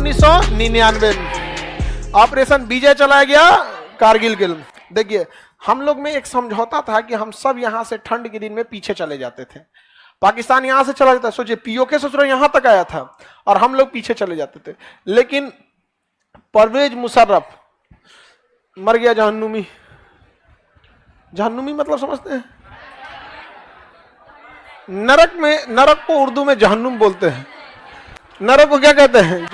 1999 operation विजय चलाया गया कारगिल के लिए। देखिए हम लोग में एक समझौता था कि हम सब यहां से ठंड के दिन में पीछे चले जाते थे, पाकिस्तान यहां से चला जाता, सोचिए पीओके ससुर यहां तक आया था और हम लोग पीछे चले जाते थे। लेकिन परवेज मुशर्रफ मर गया जहन्नुमी। जहन्नुमी मतलब समझते हैं? नरक में, नरक को उर्दू में जहन्नुम बोलते हैं। नरक को क्या कहते हैं?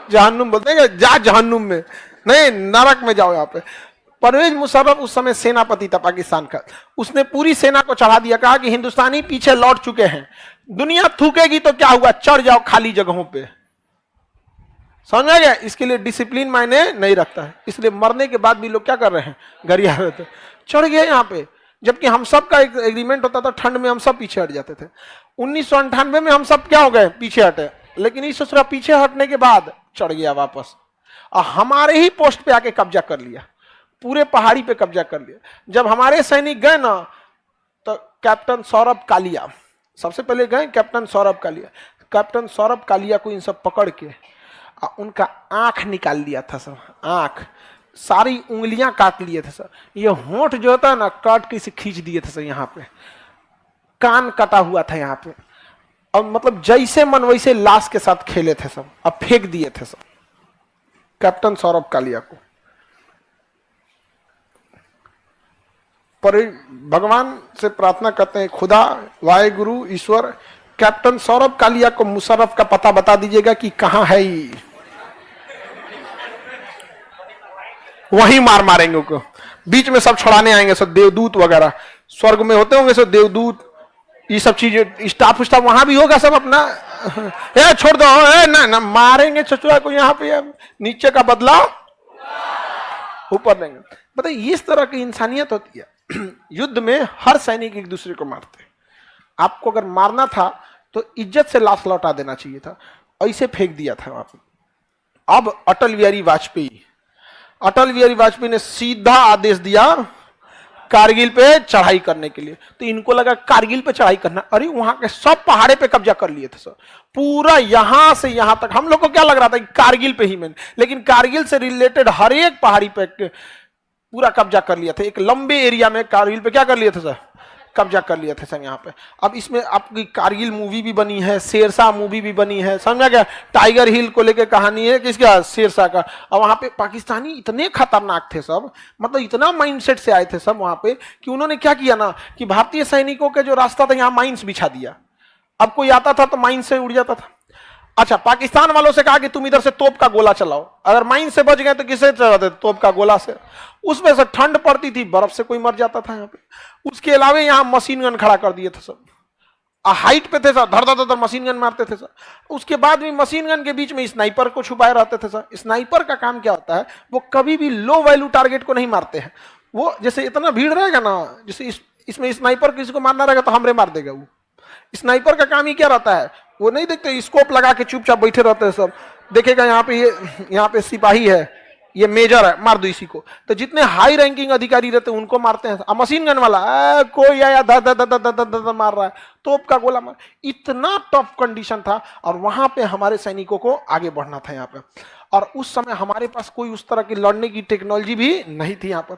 जहन्नुम बोलते हैं। जा जहन्नुम में नहीं, नरक में जाओ। यहाँ पे परवेज मुशर्रफ उस समय सेनापति था पाकिस्तान का। उसने पूरी सेना को चढ़ा दिया, कहा कि हिंदुस्तानी पीछे लौट चुके हैं, दुनिया थूकेगी तो क्या हुआ, चढ़ जाओ खाली जगहों पे। समझ आ गया? इसके लिए डिसिप्लिन मायने नहीं रखता है, इसलिए मरने के बाद भी लोग क्या कर रहे हैं, गरिया रहे थे, चढ़ गए यहाँ पे। जबकि हम सब का एक एग्रीमेंट होता था, ठंड में हम सब पीछे हट जाते थे। 1998 में हम सब क्या हो गए, पीछे हटे। लेकिन इस ससुरा पीछे हटने के बाद चढ़ गया वापस और हमारे ही पोस्ट पे आके कब्जा कर लिया, पूरे पहाड़ी पे कब्जा कर लिया। जब हमारे सैनिक गए ना तो कैप्टन सौरभ कालिया सबसे पहले गए। कैप्टन सौरभ कालिया, कैप्टन सौरभ कालिया को इन सब पकड़ के उनका आंख निकाल लिया था सब, आंख सारी उंगलियां काट लिए थे सर। ये होंठ जो होता है ना, काट के इसे खींच दिए थे सर। यहाँ पे कान कटा हुआ था यहाँ पे, और मतलब जैसे मन वैसे लाश के साथ खेले थे सब, अब फेंक दिए थे सब कैप्टन सौरभ कालिया को। पर भगवान से प्रार्थना करते हैं, खुदा वाहे गुरु ईश्वर कैप्टन सौरभ कालिया को मुशर्रफ का पता बता दीजिएगा कि कहां है ही, वहीं मारेंगे उनको। बीच में सब छुड़ाने आएंगे सब, देवदूत वगैरह स्वर्ग में होते होंगे सब देवदूत, ये सब चीजें, स्टाफ वहां भी होगा सब अपना। ए छोड़ दो, ए ना ना मारेंगे चचुरा को यहाँ पे, नीचे का बदला ऊपर देंगे। बताइए इस तरह की इंसानियत होती है। युद्ध में हर सैनिक एक दूसरे को मारते हैं। आपको अगर मारना था तो इज्जत से लाश लौटा देना चाहिए था, ऐसे फेंक दिया था वहां पर। अब अटल बिहारी वाजपेयी ने सीधा आदेश दिया कारगिल पे चढ़ाई करने के लिए। तो इनको लगा कारगिल पे चढ़ाई करना, अरे वहां के सब पहाड़े पे कब्जा कर लिए थे सर, पूरा यहां से यहां तक। हम लोग को क्या लग रहा था कि कारगिल पे ही मैंने, लेकिन कारगिल से रिलेटेड हर एक पहाड़ी पे पूरा कब्जा कर लिया था। एक लंबे एरिया में कारगिल पे क्या कर लिए थे सर, कब्जा कर लिया था सर यहाँ पे। अब इसमें आपकी कारगिल मूवी भी बनी है, शेरशाह मूवी भी बनी है, समझा गया? टाइगर हिल को लेकर कहानी है किसका, शेरशाह का। और वहां पे पाकिस्तानी इतने खतरनाक थे सब, मतलब इतना माइंडसेट से आए थे सब वहां पे कि उन्होंने क्या किया ना कि भारतीय सैनिकों का जो रास्ता था यहाँ माइंस बिछा दिया। अब कोई आता था तो माइंस से उड़ जाता था। अच्छा, पाकिस्तान वालों से कहा कि तुम इधर से तोप का गोला चलाओ, अगर माइन से बच गए तो किससे चलाते, तोप का गोला से। उसमें से ठंड पड़ती थी, बर्फ से कोई मर जाता था यहाँ पे। उसके अलावा यहाँ मशीन गन खड़ा कर दिए थे सब, हाइट पे थे सर, धर धर धर मशीन गन मारते थे सर। उसके बाद भी मशीन गन के बीच में स्नाइपर को छुपाए रहते थे सर। स्नाइपर का काम क्या होता है, वो कभी भी लो वैल्यू टारगेट को नहीं मारते हैं। वो जैसे इतना भीड़ रहेगा ना, जैसे इसमें स्नाइपर किसी को मारना रहेगा तो हमरे मार देगा वो। स्नाइपर का काम ही क्या रहता है, वो नहीं देखते, स्कोप लगा के चुपचाप बैठे रहते हैं सब, देखेगा यहाँ पे यहाँ पे सिपाही है, ये मेजर है, मार दो इसी को। तो जितने हाई रैंकिंग अधिकारी रहते हैं उनको मारते हैं। मशीन गन वाला कोई आया धर धर धर धर धर मार रहा है, तोप का गोला मार। इतना टफ कंडीशन था और वहां पे हमारे सैनिकों को आगे बढ़ना था यहाँ पे। और उस समय हमारे पास कोई उस तरह की लड़ने की टेक्नोलॉजी भी नहीं थी यहाँ पर।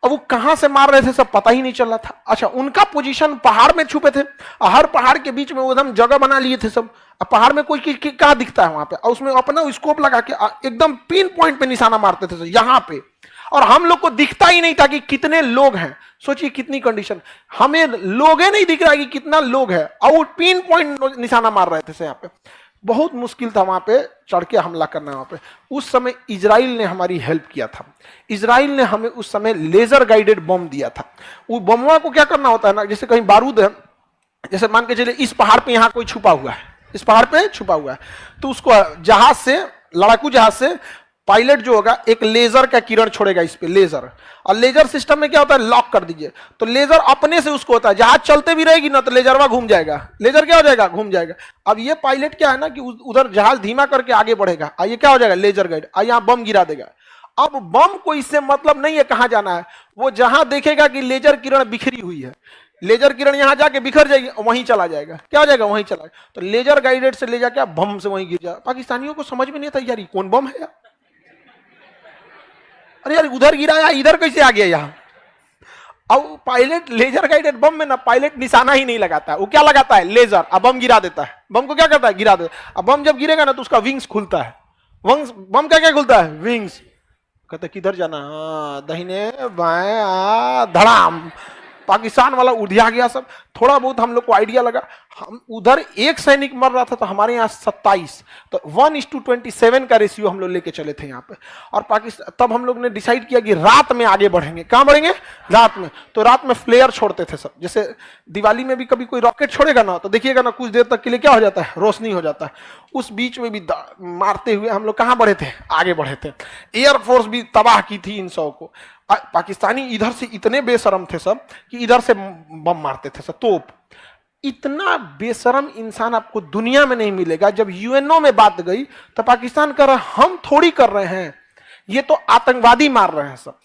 अब वो कहां से मार रहे थे सब पता ही नहीं चल रहा था। अच्छा, उनका पोजीशन पहाड़ में छुपे थे, हर पहाड़ के बीच में एकदम जगह बना लिए थे सब। अब पहाड़ में कोई कहाँ दिखता है वहां पे, और उसमें अपना स्कोप लगा के एकदम पिन पॉइंट पे निशाना मारते थे यहाँ पे। और हम लोग को दिखता ही नहीं था कि कितने लोग हैं। सोचिए कितनी कंडीशन, हमें लोग नहीं दिख रहा कि कितना लोग है, और पिन पॉइंट निशाना मार रहे थे यहाँ पे। बहुत मुश्किल था वहां पे चढ़ के हमला करना। वहां पे उस समय इजराइल ने हमारी हेल्प किया था। इजराइल ने हमें उस समय लेजर गाइडेड बम दिया था। वो बमवा को क्या करना होता है ना, जैसे कहीं बारूद है, जैसे मान के चलिए इस पहाड़ पे यहाँ कोई छुपा हुआ है, इस पहाड़ पे छुपा हुआ है, तो उसको जहाज से, लड़ाकू जहाज से पायलट जो होगा एक लेजर का किरण छोड़ेगा इस पे, लेजर। और लेजर सिस्टम में क्या होता है, लॉक कर दीजिए तो लेजर अपने से उसको होता है, जहाज चलते भी रहेगी ना तो लेजरवा घूम जाएगा, लेजर क्या हो जाएगा, घूम जाएगा। अब ये पायलट क्या है ना कि उधर जहाज धीमा करके आगे बढ़ेगा, ये क्या हो जाएगा, लेजर गाइड, यहाँ बम गिरा देगा। अब बम को इससे मतलब नहीं है कहां जाना है, वो जहां देखेगा कि लेजर किरण बिखरी हुई है, लेजर किरण यहां जाके बिखर जाएगी, वहीं चला जाएगा, क्या हो जाएगा, वहीं चला जाएगा। तो लेजर गाइडेड से ले जाके बम से वहीं गिर जाए। पाकिस्तानियों को समझ में नहीं था यार ये कौन बम है यार, अरे यार उधर गिराया इधर कैसे आ गया यहाँ। अब पायलट लेजर गाइडेड बम में ना पायलट निशाना ही नहीं लगाता है, वो क्या लगाता है, लेजर, अब बम गिरा देता है। बम को क्या करता है, गिरा देता है। अब बम जब गिरेगा ना तो उसका विंग्स खुलता है, बम का क्या खुलता है, विंग्स। कहते किधर जाना, दाहिने बाएं, धड़ाम, पाकिस्तान वाला उधिया गया सब। थोड़ा बहुत हम लोग को आइडिया लगा, हम उधर एक सैनिक मर रहा था तो हमारे यहाँ 27, तो 1:27 का रेशियो हम लोग लेके चले थे यहाँ पे। और पाकिस्तान तब हम लोग ने डिसाइड किया कि रात में आगे बढ़ेंगे। कहाँ बढ़ेंगे, रात में। तो रात में फ्लेयर छोड़ते थे सब, जैसे दिवाली में भी कभी कोई रॉकेट छोड़ेगा ना तो देखिएगा ना कुछ देर तक के लिए क्या हो जाता है, रोशनी हो जाता है। उस बीच में भी मारते हुए हम लोग कहाँ बढ़े थे, आगे बढ़े थे। एयरफोर्स भी तबाह की थी इन 100 को। पाकिस्तानी इधर से इतने बेशरम थे सब कि इधर से बम मारते थे सब, तोप। इतना बेशरम इंसान आपको दुनिया में नहीं मिलेगा। जब यूएनओ में बात गई तो पाकिस्तान कर रहा हम थोड़ी कर रहे हैं, ये तो आतंकवादी मार रहे हैं सब।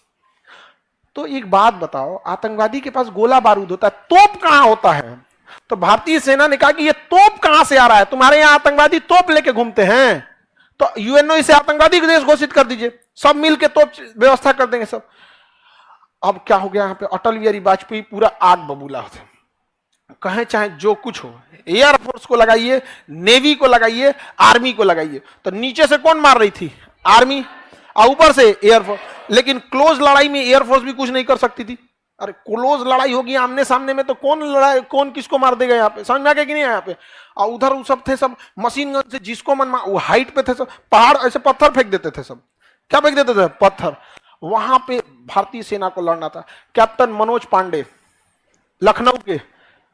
तो एक बात बताओ, आतंकवादी के पास गोला बारूद होता है, तोप कहां होता है? तो भारतीय सेना ने कहा कि ये तोप कहां से आ रहा है, तुम्हारे यहां आतंकवादी तोप लेके घूमते हैं, तो यूएनओ इसे आतंकवादी देश घोषित कर दीजिए, सब मिलकर तोप व्यवस्था कर देंगे सब। अब क्या हो गया, यहाँ पे अटल बिहारी वाजपेयी पूरा आग बबूला थे, कहे चाहे जो कुछ हो, एयरफोर्स को लगाइए, नेवी को लगाइए, आर्मी को लगाइए। तो नीचे से कौन मार रही थी, आर्मी, और ऊपर से एयरफोर्स। लेकिन क्लोज लड़ाई में एयरफोर्स भी कुछ नहीं कर सकती थी। अरे क्लोज लड़ाई होगी आमने सामने में तो कौन लड़ाई, कौन किसको मार देगा यहाँ पे, समझ में आ गया कि नहीं यहाँ पे। और उधर वो सब थे सब मशीन गन से जिसको मन वो हाइट पे थे सब, पहाड़ ऐसे पत्थर फेंक देते थे सब, क्या फेंक देते थे, पत्थर। वहां पे भारतीय सेना को लड़ना था। कैप्टन मनोज पांडे, लखनऊ के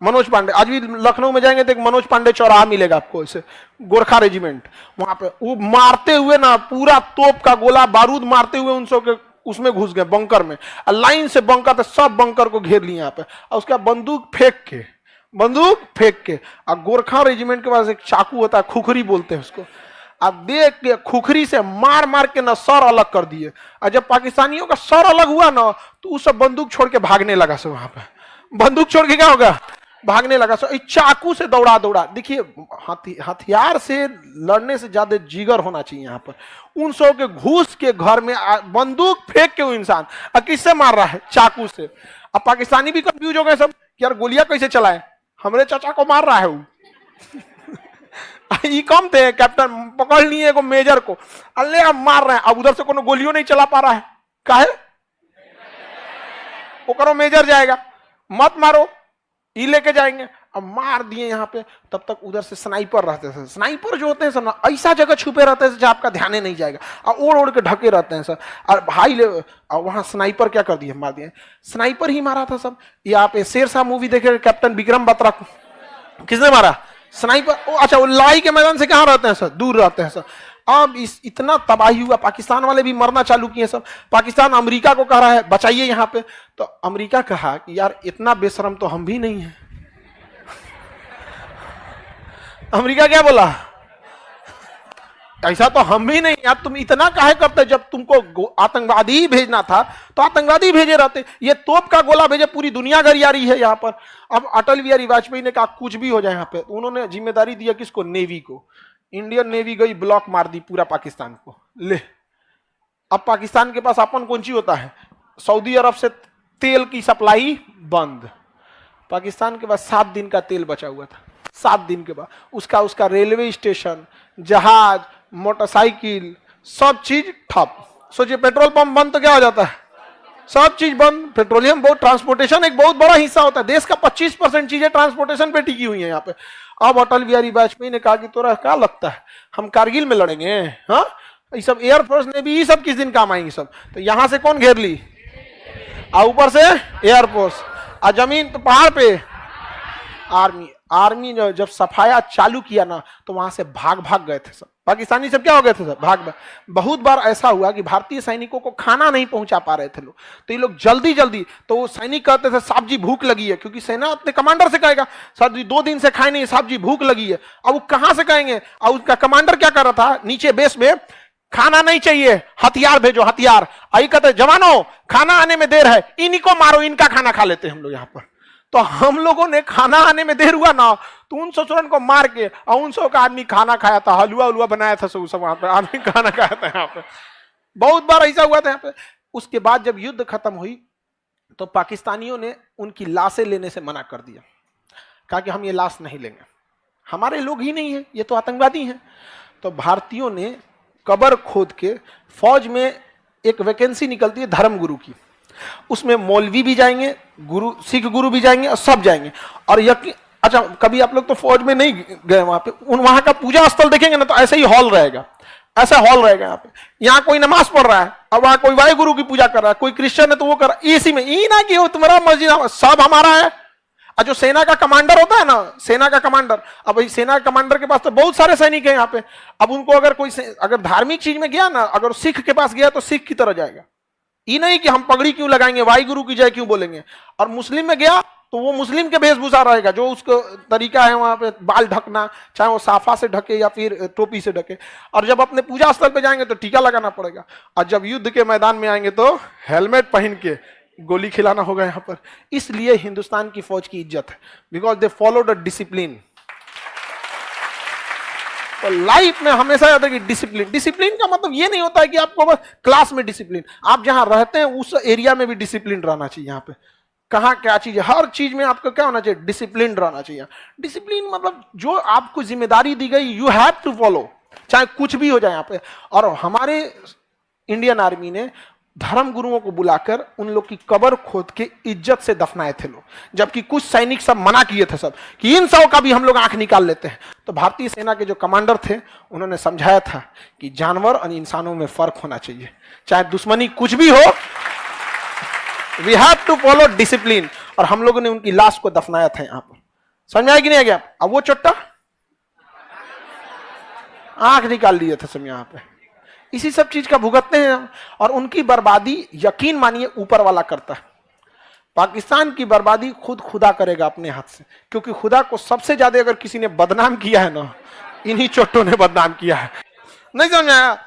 मनोज पांडे, आज भी लखनऊ में जाएंगे तो एक मनोज पांडे चौराहा मिलेगा आपको, ऐसे गोरखा रेजिमेंट, वहां पे वो मारते हुए ना पूरा तोप का गोला बारूद मारते हुए उन सब के उसमें घुस गए बंकर में। लाइन से बंकर थे, सब बंकर को घेर लिए यहाँ पे। और उसका बंदूक फेंक के और गोरखा रेजिमेंट के पास एक चाकू होता है, खुखरी बोलते हैं उसको, अब देख के खुखरी से मार मार के ना सर अलग कर दिए। और जब पाकिस्तानियों का सर अलग हुआ ना तो उस सब बंदूक छोड़ के भागने लगा सब, वहां पे बंदूक छोड़ के क्या होगा, भागने लगा सब। चाकू से दौड़ा। देखिए हथियार से लड़ने से ज्यादा जिगर होना चाहिए यहाँ पर। उन सौ के घुस के घर में बंदूक फेंक के वो इंसान और किससे मार रहा है, चाकू से। अब पाकिस्तानी भी कंफ्यूज हो गए सब कि यार गोलियां कैसे चलाए, हमरे चाचा को मार रहा है वो। ये कम थे, कैप्टन पकड़ लिए को मेजर को, अल्ले अब मार रहे हैं। अब उधर से कोनो गोलियों नहीं चला पा रहा है, काहे वो करो मेजर जाएगा, मत मारो, ये लेके जाएंगे। अब मार दिए यहाँ पे। तब तक उधर से स्नाइपर रहते थे। स्नाइपर जो होते हैं सब ना ऐसा जगह छुपे रहते हैं जहाँ आपका ध्यान ही नहीं जाएगा, और ओढ़ के ढके रहते हैं सब। और भाई ले वहां स्नाइपर क्या कर दिए, मार दिए, स्नाइपर ही मारा था सब। यहाँ पे शेरशाह मूवी देखे, कैप्टन विक्रम बत्रा को किसने मारा, स्नाइपर। अच्छा वो लड़ाई के मैदान से कहाँ रहते हैं सर, दूर रहते हैं सर। अब इतना तबाही हुआ, पाकिस्तान वाले भी मरना चालू किए सब। पाकिस्तान अमेरिका को कह रहा है बचाइए यहाँ पे, तो अमेरिका कहा कि यार इतना बेशरम तो हम भी नहीं है। अमेरिका क्या बोला, ऐसा तो हम भी नहीं यार, तुम इतना काहे करते, जब तुमको आतंकवादी ही भेजना था तो आतंकवादी भेजे रहते, ये तोप का गोला भेजे, पूरी दुनिया गरिया रही है यहाँ पर। अब अटल बिहारी वाजपेयी ने कहा कुछ भी हो जाए यहाँ पे, उन्होंने जिम्मेदारी दिया किसको, नेवी को। इंडियन नेवी गई ब्लॉक मार दी पूरा पाकिस्तान को, ले। अब पाकिस्तान के पास अपन कौन सी होता है, सऊदी अरब से तेल की सप्लाई बंद। पाकिस्तान के पास 7 दिन का तेल बचा हुआ था, 7 दिन के बाद उसका रेलवे स्टेशन, जहाज, मोटरसाइकिल, सब चीज ठप। सोचिए पेट्रोल पंप बंद तो क्या हो जाता है, सब चीज बंद। पेट्रोलियम बहुत, ट्रांसपोर्टेशन एक बहुत बड़ा हिस्सा होता है देश का, 25% चीजें ट्रांसपोर्टेशन पे टिकी हुई है यहाँ पे। अब अटल बिहारी वाजपेयी ने कहा कि तोरा क्या लगता है हम कारगिल में लड़ेंगे, हाँ ये सब एयरफोर्स ने भी, ये सब किस दिन काम आएंगे सब। तो यहां से कौन घेर ली, और ऊपर से एयरफोर्स, और जमीन तो पहाड़ पे आर्मी ने जब सफाया चालू किया ना तो वहां से भाग गए थे सब। पाकिस्तानी सब क्या हो गए थे सब, भाग। बहुत बार ऐसा हुआ कि भारतीय सैनिकों को खाना नहीं पहुंचा पा रहे थे लोग, तो ये लोग जल्दी, तो वो सैनिक कहते थे साहब जी भूख लगी है, क्योंकि सेना अपने कमांडर से कहेगा साहब जी 2 दिन से खाए नहीं, साहब जी भूख लगी है। अब वो कहां से कहेंगे, और उसका कमांडर क्या कर रहा था नीचे बेस में, खाना नहीं चाहिए, हथियार भेजो, हथियार। आई कहते जवानों खाना आने में देर है, इन्हीं को मारो, इनका खाना खा लेते हम लोग यहाँ पर। तो हम लोगों ने खाना आने में देर हुआ ना, तो उन ससुरन को मार के और 100 का आदमी खाना खाया था, हलवा उलवा बनाया था, सब वहां पे आदमी खाना खाया था यहाँ पे। बहुत बार ऐसा हुआ था यहाँ पे। उसके बाद जब युद्ध खत्म हुई तो पाकिस्तानियों ने उनकी लाशें लेने से मना कर दिया, कहा कि हम ये लाश नहीं लेंगे, हमारे लोग ही नहीं है, ये तो आतंकवादी हैं। तो भारतीयों ने कब्र खोद के, फौज में एक वैकेंसी निकलती है धर्मगुरु की, उसमें मौलवी भी जाएंगे, गुरु, सिख गुरु भी जाएंगे और सब जाएंगे। और यकीन, अच्छा कभी आप लोग तो फौज में नहीं गए वहां पे, वहां का पूजा स्थल देखेंगे ना तो ऐसे ही हॉल रहेगा, ऐसा हॉल रहेगा यहाँ पे। यहाँ कोई नमाज पढ़ रहा है और वहां कोई वाहे गुरु की पूजा कर रहा है, कोई क्रिश्चियन है तो वो कर रहा है, इसी में ई ना कि वो तुम्हारा मस्जिद सब हमारा है। और जो सेना का कमांडर होता है ना, सेना का कमांडर, अब भाई सेना का कमांडर के पास तो बहुत सारे सैनिक हैं यहाँ पे। अब उनको अगर कोई अगर धार्मिक चीज में गया ना, अगर सिख के पास गया तो सिख की तरह जाएगा, ये नहीं कि हम पगड़ी क्यों लगाएंगे, वाई गुरु की जय क्यों बोलेंगे। और मुस्लिम में गया तो वो मुस्लिम के वेशभूषा रहेगा, जो उसको तरीका है वहां पे बाल ढकना, चाहे वो साफा से ढके या फिर टोपी से ढके। और जब अपने पूजा स्थल पे जाएंगे तो टीका लगाना पड़ेगा, और जब युद्ध के मैदान में आएंगे तो हेलमेट पहन के गोली खिलाना होगा यहाँ पर। इसलिए हिंदुस्तान की फौज की इज्जत है, because they follow the discipline. तो लाइफ में हमेशा याद है कि डिसिप्लिन, डिसिप्लिन का मतलब ये नहीं होता है कि आपको बस क्लास में डिसिप्लिन, आप जहां रहते हैं उस एरिया में भी डिसिप्लिन रहना चाहिए। यहाँ पे कहाँ क्या चीज है, हर चीज में आपको क्या होना चाहिए, डिसिप्लिन रहना चाहिए। डिसिप्लिन मतलब जो आपको जिम्मेदारी दी गई यू हैव टू फॉलो, चाहे कुछ भी हो जाए यहाँ पे। और हमारे इंडियन आर्मी ने धर्म गुरुओं को बुलाकर उन लोग की कब्र खोद के इज्जत से दफनाए थे लोग, जबकि कुछ सैनिक सब मना किए थे सब कि इन सब का भी हम लोग आंख निकाल लेते हैं। तो भारतीय सेना के जो कमांडर थे उन्होंने समझाया था कि जानवर और इंसानों में फर्क होना चाहिए, चाहे दुश्मनी कुछ भी हो, we have to follow discipline. और हम लोगों ने उनकी लाश को दफनाया था यहाँ पर, समझ में आया कि नहीं आ गया। अब वो चट्टा आंख निकाल लिए थे सब यहाँ पे, इसी सब चीज का भुगतते हैं हम। और उनकी बर्बादी यकीन मानिए ऊपर वाला करता है। पाकिस्तान की बर्बादी खुद खुदा करेगा अपने हाथ से, क्योंकि खुदा को सबसे ज्यादा अगर किसी ने बदनाम किया है ना, इन्हीं चोटों ने बदनाम किया है। नहीं समझ आया।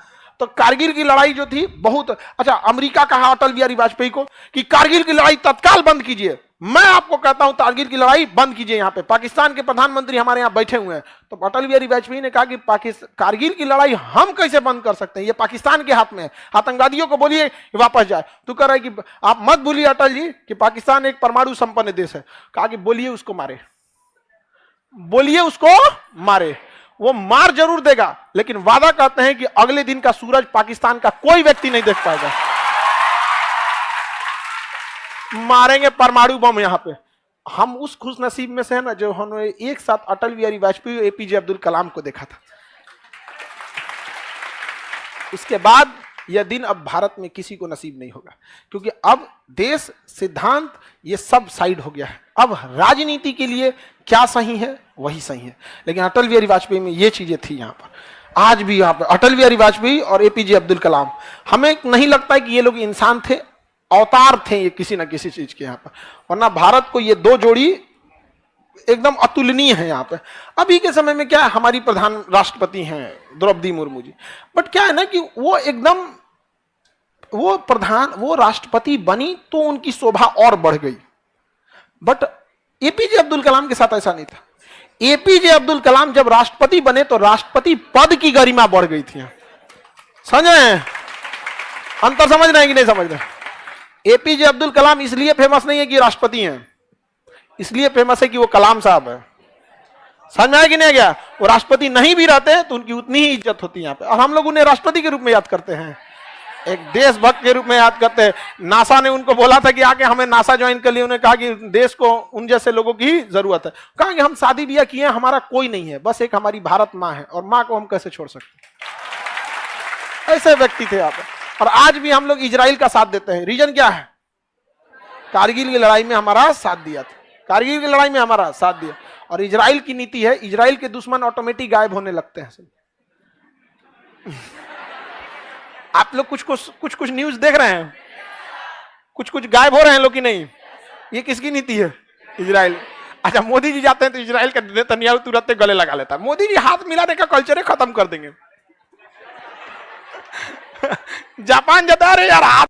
तो कारगिल की लड़ाई जो थी बहुत अच्छा, अमेरिका कहा अटल बिहारी वाजपेयी को कि कारगिल की लड़ाई तत्काल बंद कीजिए। मैं आपको कहता हूं कारगिल की लड़ाई बंद कीजिए। यहाँ पे पाकिस्तान के प्रधानमंत्री हमारे यहाँ बैठे हुए हैं, तो अटल बिहारी वाजपेयी ने कहा कि कारगिल की लड़ाई हम कैसे बंद कर सकते हैं, ये पाकिस्तान के हाथ में है, आतंकवादियों को बोलिए वापस जाए। तो कह रहा है कि आप मत भूलिए अटल जी कि पाकिस्तान एक परमाणु संपन्न देश है। कहा कि बोलिए उसको मारे, बोलिए उसको मारे, वो मार जरूर देगा, लेकिन वादा करते हैं कि अगले दिन का सूरज पाकिस्तान का कोई व्यक्ति नहीं देख पाएगा। मारेंगे परमाणु बम यहाँ पे। हम उस खुश नसीब में से है ना जो हमने एक साथ अटल बिहारी वाजपेयी और एपीजे अब्दुल कलाम को देखा था। उसके बाद यह दिन अब भारत में किसी को नसीब नहीं होगा, क्योंकि अब देश, सिद्धांत, ये सब साइड हो गया है। अब राजनीति के लिए क्या सही है वही सही है, लेकिन अटल बिहारी वाजपेयी में ये चीजें थी। यहाँ पर आज भी यहाँ पर अटल बिहारी वाजपेयी और एपीजे अब्दुल कलाम, हमें नहीं लगता है कि ये लोग इंसान थे, अवतार थे ये किसी ना किसी चीज के यहाँ पर। वरना भारत को ये दो जोड़ी एकदम अतुलनीय है यहाँ पे। अभी के समय में क्या है, हमारी प्रधान राष्ट्रपति हैं द्रौपदी मुर्मू जी, बट क्या है ना कि वो एकदम वो राष्ट्रपति बनी तो उनकी शोभा और बढ़ गई। बट एपीजे अब्दुल कलाम के साथ ऐसा नहीं था। एपीजे अब्दुल कलाम जब राष्ट्रपति बने तो राष्ट्रपति पद की गरिमा बढ़ गई थी। समझ रहे हैं अंतर, समझ रहे हैं कि नहीं समझ रहे। एपीजे अब्दुल कलाम इसलिए फेमस नहीं है कि राष्ट्रपति हैं, इसलिए फेमस है कि वो कलाम साहब है। समझ में आया कि नहीं गया। वो राष्ट्रपति नहीं भी रहते तो उनकी उतनी ही इज्जत होती है यहाँ पे, और हम लोग उन्हें राष्ट्रपति के रूप में याद करते हैं, एक देशभक्त के रूप में याद करते हैं। नासा ने उनको बोला था कि आके हमें नासा ज्वाइन कर लिए, उन्होंने कहा कि देश को उन जैसे लोगों की जरूरत है। कहा कि हम शादी ब्याह किए, हमारा कोई नहीं है, बस एक हमारी भारत माँ है, और माँ को हम कैसे छोड़ सकते। ऐसे व्यक्ति थे यहाँ पे। और आज भी हम लोग इजराइल का साथ देते हैं। रीजन क्या है, कारगिल की लड़ाई में हमारा साथ दिया था, कारगिल की लड़ाई में हमारा साथ दिया। और इजराइल की नीति है, इजराइल के दुश्मन ऑटोमेटिक गायब होने लगते हैं। आप लोग कुछ न्यूज देख रहे हैं, कुछ गायब हो रहे हैं लोग कि नहीं। ये किसकी नीति है, इजराइल। अच्छा, मोदी जी जाते हैं तो इजराइल का नेतन्याहू तुरंत गले लगा लेता है। मोदी जी हाथ मिलाने का कल्चर खत्म कर देंगे। जापान जाता है यार, हाथ